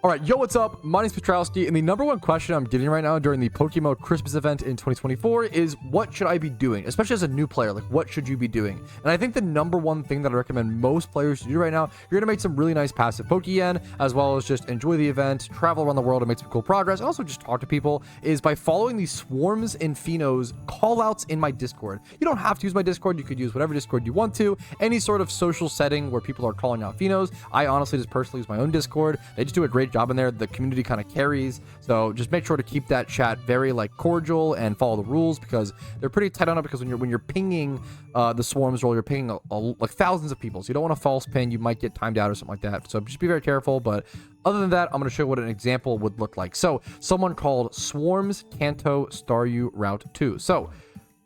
All right, yo, what's up? My name's Patrouski, and the number one question I'm getting right now during the PokeMMO Christmas event in 2024 is, what should I be doing? Especially as a new player, like, what should you be doing? And I think the number one thing that I recommend most players to do right now, you're gonna make some really nice passive Pokeyen, as well as just enjoy the event, travel around the world and make some cool progress, and also just talk to people, is by following these Swarms and Phenos callouts in my Discord. You don't have to use my Discord, you could use whatever Discord you want to, any sort of social setting where people are calling out Phenos. I honestly just personally use my own Discord. They just do a great job in there. The community kind of carries, so just make sure to keep that chat very like cordial and follow the rules, because they're pretty tight on it. Because when you're pinging the Swarms role, you're pinging like thousands of people, so you don't want to false ping. You might get timed out or something like that, so just be very careful. But other than that, I'm going to show you what an example would look like. So someone called Swarms Kanto Staryu Route 2. So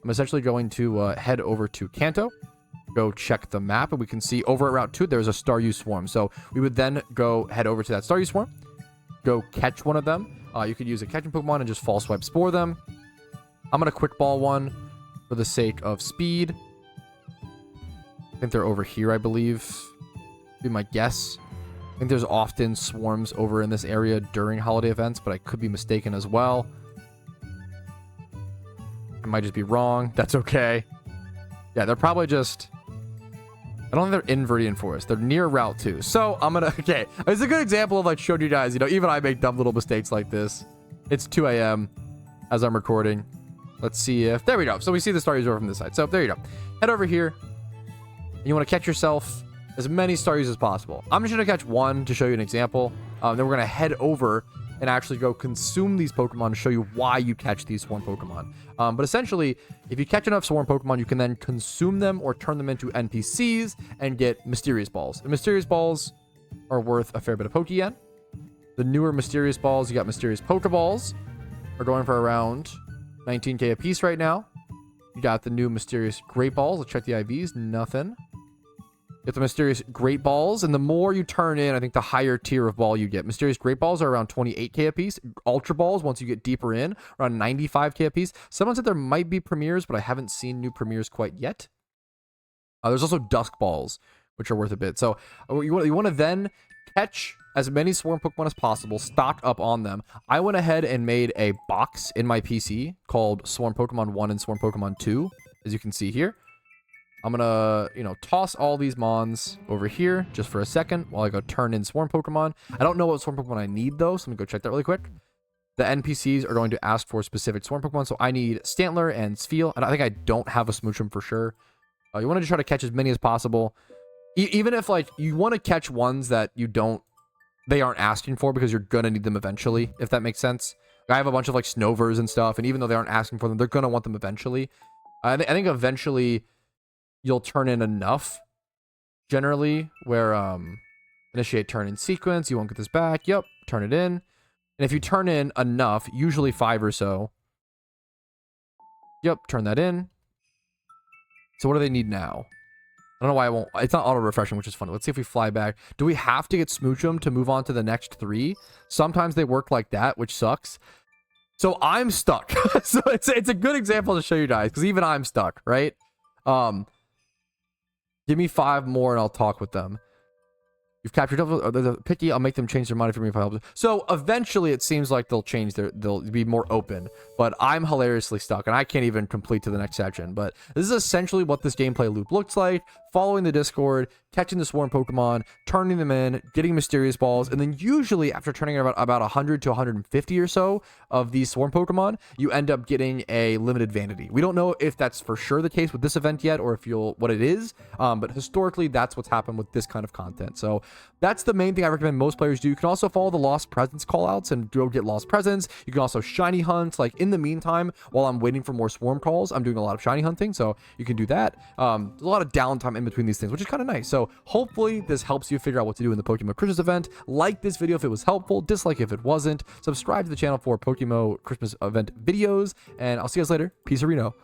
I'm essentially going to head over to Kanto, go check the map, and we can see over at Route 2 there's a Staryu Swarm. So we would then go head over to that Staryu Swarm, go catch one of them. You could use a catching Pokemon and just fall swipe spore them. I'm gonna quick ball one for the sake of speed. I think they're over here, I believe, be my guess. I think there's often swarms over in this area during holiday events, but I could be mistaken as well. I might just be wrong. That's okay. Yeah, they're probably just... I don't think they're in Viridian Forest. They're near Route 2. So I'm gonna... Okay, it's a good example of like showing you guys, you know, even I make dumb little mistakes like this. It's 2 a.m. as I'm recording. Let's see if... There we go. So we see the Staryus over from this side. So there you go. Head over here. And you want to catch yourself as many Staryus as possible. I'm just going to catch one to show you an example. Then we're going to head over and actually go consume these Pokemon to show you why you catch these Swarm Pokemon. But essentially, if you catch enough Swarm Pokemon, you can then consume them or turn them into NPCs and get Mysterious Balls. And Mysterious Balls are worth a fair bit of Pokeyen. The newer Mysterious Balls, you got Mysterious Pokeballs, are going for around 19k a piece right now. You got the new Mysterious Great Balls. Let's check the IVs. Nothing. Get the Mysterious Great Balls, and the more you turn in, I think the higher tier of ball you get. Mysterious Great Balls are around 28k a piece. Ultra Balls, once you get deeper in, around 95k a piece. Someone said there might be premieres, but I haven't seen new premieres quite yet. There's also Dusk Balls, which are worth a bit. So you want to then catch as many Swarm Pokemon as possible, stock up on them. I went ahead and made a box in my PC called Swarm Pokemon 1 and Swarm Pokemon 2, as you can see here. I'm gonna, you know, toss all these Mons over here just for a second while I go turn in Swarm Pokemon. I don't know what Swarm Pokemon I need, though, so let me go check that really quick. The NPCs are going to ask for specific Swarm Pokemon, so I need Stantler and Spheal, and I think I don't have a Smoochum for sure. You want to try to catch as many as possible. Even if, like, you want to catch ones that they aren't asking for, because you're gonna need them eventually, if that makes sense. I have a bunch of, like, Snovers and stuff, and even though they aren't asking for them, they're gonna want them eventually. I think eventually you'll turn in enough, generally, where initiate turn in sequence, you won't get this back. Yep, turn it in. And if you turn in enough, usually 5 or so, yep, turn that in. So what do they need now? I don't know why I won't. It's not auto refreshing, which is funny. Let's see if we fly back. Do we have to get Smoochum to move on to the next 3? Sometimes they work like that, which sucks. So I'm stuck. So it's a good example to show you guys, because even I'm stuck, right? Give me 5 more and I'll talk with them. You've captured the picky. I'll make them change their mind for me if I help. So eventually it seems like they'll be more open, but I'm hilariously stuck and I can't even complete to the next section. But this is essentially what this gameplay loop looks like. Following the Discord, catching the Swarm Pokemon, turning them in, getting Mysterious Balls, and then usually after turning in about 100 to 150 or so of these Swarm Pokemon, you end up getting a limited Vanity. We don't know if that's for sure the case with this event yet, or if what it is, but historically that's what's happened with this kind of content. So that's the main thing I recommend most players do. You can also follow the Lost Presents callouts and go get Lost Presents. You can also shiny hunt. Like in the meantime, while I'm waiting for more Swarm calls, I'm doing a lot of shiny hunting, so you can do that. There's a lot of downtime in between these things, which is kind of nice. So hopefully this helps you figure out what to do in the PokeMMO Christmas event. Like this video if it was helpful, dislike if it wasn't, subscribe to the channel for PokeMMO Christmas event videos, and I'll see you guys later. Peace, Reno.